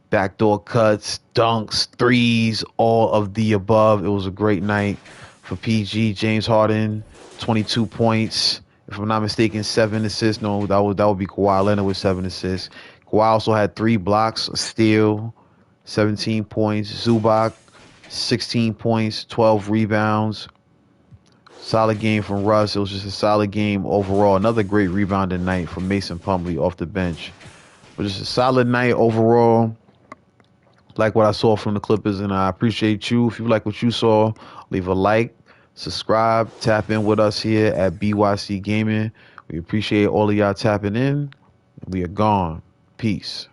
Backdoor cuts, dunks, threes, all of the above. It was a great night for PG. James Harden, 22 points. If I'm not mistaken, 7 assists. No, that would be Kawhi Leonard with 7 assists. Kawhi also had 3 blocks, a steal, 17 points. Zubac, 16 points, 12 rebounds. Solid game from Russ. It was just a solid game overall. Another great rebounding night from Mason Plumlee off the bench. But just a solid night overall. Like what I saw from the Clippers, and I appreciate you. If you like what you saw, leave a like, subscribe, tap in with us here at BYC Gaming. We appreciate all of y'all tapping in. We are gone. Peace.